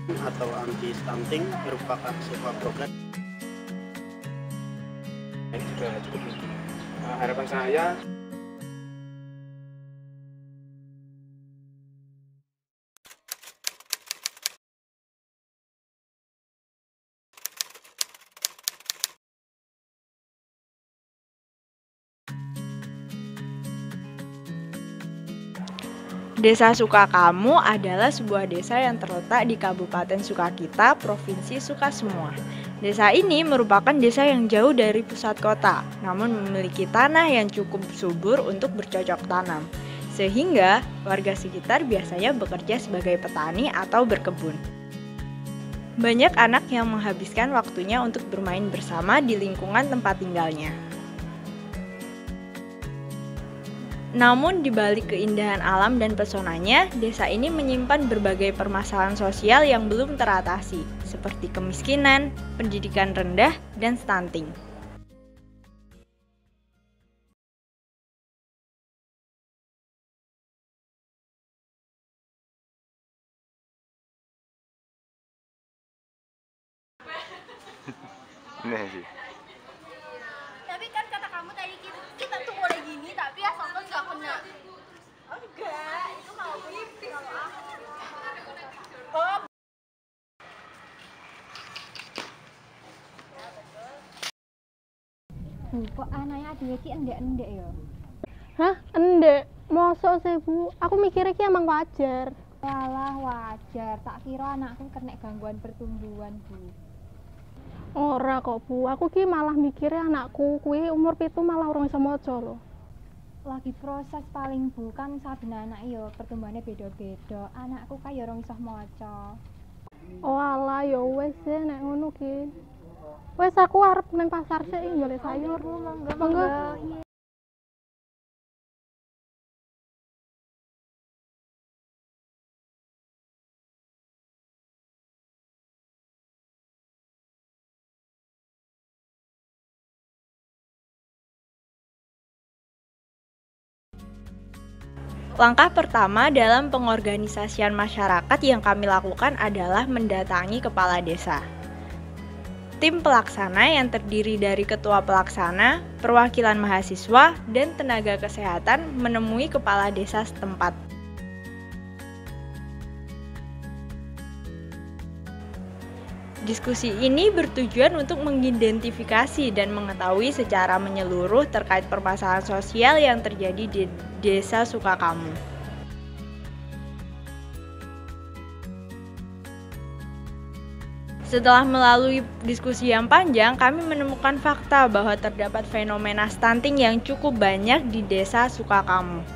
atau anti stunting merupakan sebuah program ini sudah cukup tinggi. Harapan saya Desa Sukakamu adalah sebuah desa yang terletak di Kabupaten Sukakita, Provinsi Sukasemua. Desa ini merupakan desa yang jauh dari pusat kota, namun memiliki tanah yang cukup subur untuk bercocok tanam. Sehingga warga sekitar biasanya bekerja sebagai petani atau berkebun. Banyak anak yang menghabiskan waktunya untuk bermain bersama di lingkungan tempat tinggalnya. Namun di balik keindahan alam dan pesonanya, desa ini menyimpan berbagai permasalahan sosial yang belum teratasi, seperti kemiskinan, pendidikan rendah, dan stunting. nah sih. Tapi kan kata kamu tadi kita tuh boleh gini, tapi asalkan nggak kena. Oh enggak, itu kalau mimpi kalau aku. Oh. Kok anaknya dhewe ki endek-endek ya? Hah? Endek? Mosok sih Bu? Aku mikirnya ki emang wajar. Walah wajar, tak kira anakku kena gangguan pertumbuhan, Bu. Ora kok Bu, aku ki malah mikirnya anakku kuwi umur 7 malah urung iso maca lho. Lagi proses paling Bu, kan saben anak ya pertumbuhannya beda-beda. Anakku kan ya urung iso maca. Oh alah ya wis ya nek ngono ki. Wes aku arep nang pasar sik golek sayur. Monggo. Langkah pertama dalam pengorganisasian masyarakat yang kami lakukan adalah mendatangi kepala desa. Tim pelaksana yang terdiri dari ketua pelaksana, perwakilan mahasiswa, dan tenaga kesehatan menemui kepala desa setempat. Diskusi ini bertujuan untuk mengidentifikasi dan mengetahui secara menyeluruh terkait permasalahan sosial yang terjadi di Desa Sukakamu. Setelah melalui diskusi yang panjang, kami menemukan fakta bahwa terdapat fenomena stunting yang cukup banyak di Desa Sukakamu.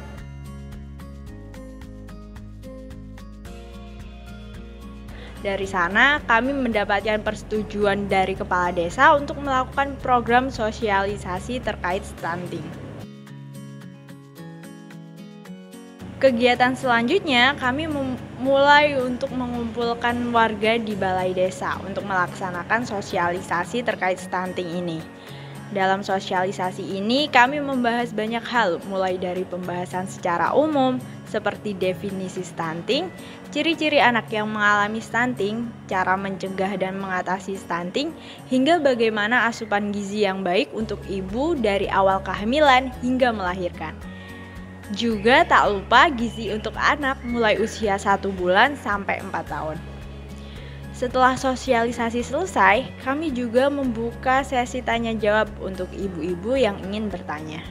Dari sana, kami mendapatkan persetujuan dari kepala desa untuk melakukan program sosialisasi terkait stunting. Kegiatan selanjutnya, kami mulai untuk mengumpulkan warga di balai desa untuk melaksanakan sosialisasi terkait stunting ini. Dalam sosialisasi ini, kami membahas banyak hal, mulai dari pembahasan secara umum, seperti definisi stunting, ciri-ciri anak yang mengalami stunting, cara mencegah dan mengatasi stunting, hingga bagaimana asupan gizi yang baik untuk ibu dari awal kehamilan hingga melahirkan. Juga tak lupa gizi untuk anak mulai usia 1 bulan sampai 4 tahun. Setelah sosialisasi selesai, kami juga membuka sesi tanya jawab untuk ibu-ibu yang ingin bertanya.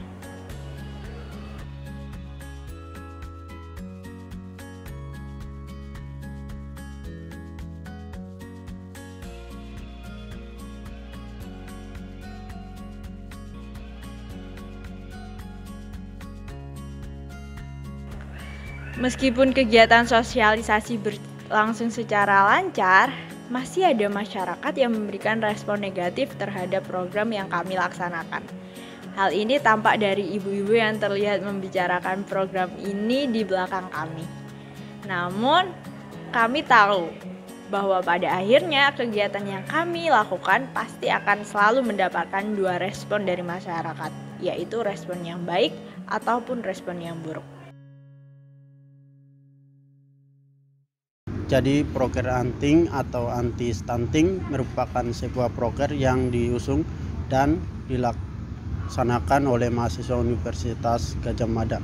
Meskipun kegiatan sosialisasi berlangsung secara lancar, masih ada masyarakat yang memberikan respon negatif terhadap program yang kami laksanakan. Hal ini tampak dari ibu-ibu yang terlihat membicarakan program ini di belakang kami. Namun, kami tahu bahwa pada akhirnya kegiatan yang kami lakukan pasti akan selalu mendapatkan 2 respon dari masyarakat, yaitu respon yang baik ataupun respon yang buruk. Jadi proker anting atau anti stunting merupakan sebuah proker yang diusung dan dilaksanakan oleh mahasiswa Universitas Gadjah Mada.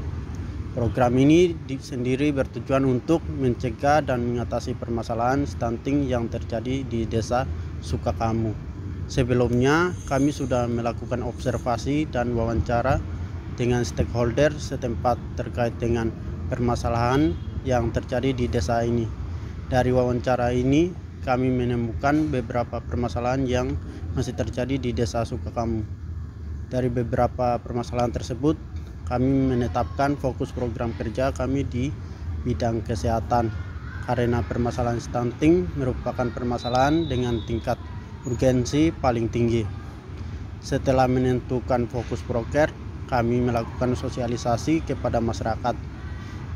Program ini sendiri bertujuan untuk mencegah dan mengatasi permasalahan stunting yang terjadi di Desa Sukakamu. Sebelumnya kami sudah melakukan observasi dan wawancara dengan stakeholder setempat terkait dengan permasalahan yang terjadi di desa ini. Dari wawancara ini kami menemukan beberapa permasalahan yang masih terjadi di Desa Sukakamu. Dari beberapa permasalahan tersebut, kami menetapkan fokus program kerja kami di bidang kesehatan, karena permasalahan stunting merupakan permasalahan dengan tingkat urgensi paling tinggi. Setelah menentukan fokus proker, kami melakukan sosialisasi kepada masyarakat.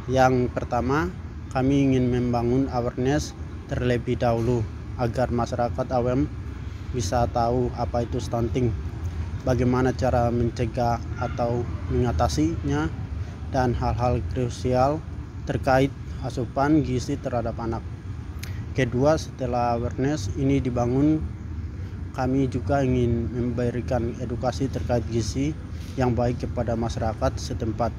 Yang pertama, kami ingin membangun awareness terlebih dahulu agar masyarakat awam bisa tahu apa itu stunting, bagaimana cara mencegah atau mengatasinya, dan hal-hal krusial terkait asupan gizi terhadap anak. Kedua, setelah awareness ini dibangun, kami juga ingin memberikan edukasi terkait gizi yang baik kepada masyarakat setempat,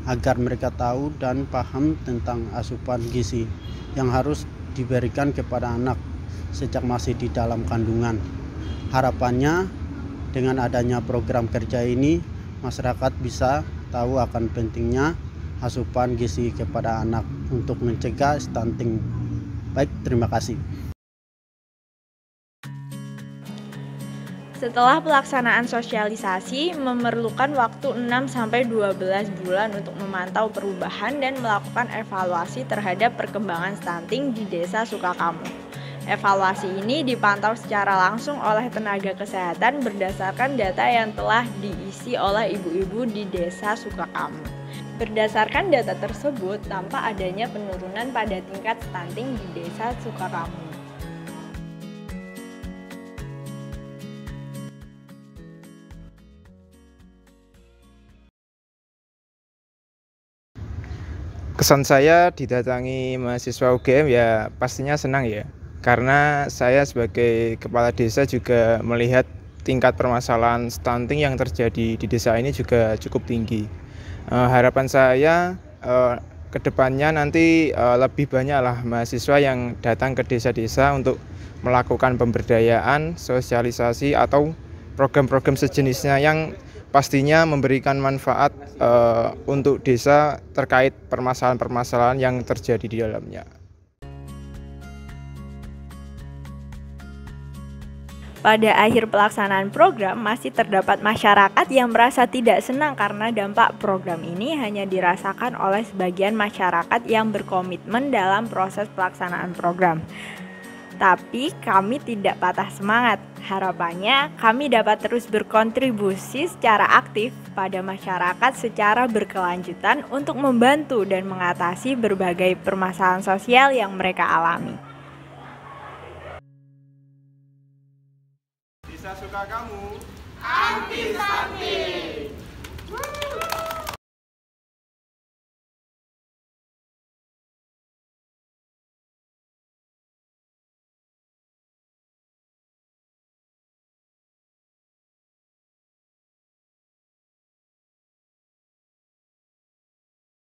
agar mereka tahu dan paham tentang asupan gizi yang harus diberikan kepada anak sejak masih di dalam kandungan. Harapannya dengan adanya program kerja ini, masyarakat bisa tahu akan pentingnya asupan gizi kepada anak untuk mencegah stunting. Baik, terima kasih. Setelah pelaksanaan sosialisasi, memerlukan waktu 6-12 bulan untuk memantau perubahan dan melakukan evaluasi terhadap perkembangan stunting di Desa Sukakamu. Evaluasi ini dipantau secara langsung oleh tenaga kesehatan berdasarkan data yang telah diisi oleh ibu-ibu di Desa Sukakamu. Berdasarkan data tersebut, tampak adanya penurunan pada tingkat stunting di Desa Sukakamu. Kesan saya didatangi mahasiswa UGM ya pastinya senang ya, karena saya sebagai kepala desa juga melihat tingkat permasalahan stunting yang terjadi di desa ini juga cukup tinggi. Harapan saya ke depannya nanti lebih banyaklah mahasiswa yang datang ke desa-desa untuk melakukan pemberdayaan, sosialisasi atau program-program sejenisnya yang pastinya memberikan manfaat untuk desa terkait permasalahan-permasalahan yang terjadi di dalamnya. Pada akhir pelaksanaan program, masih terdapat masyarakat yang merasa tidak senang karena dampak program ini hanya dirasakan oleh sebagian masyarakat yang berkomitmen dalam proses pelaksanaan program. Tapi kami tidak patah semangat. Harapannya kami dapat terus berkontribusi secara aktif pada masyarakat secara berkelanjutan untuk membantu dan mengatasi berbagai permasalahan sosial yang mereka alami. Desa Sukakamu Anti stunting.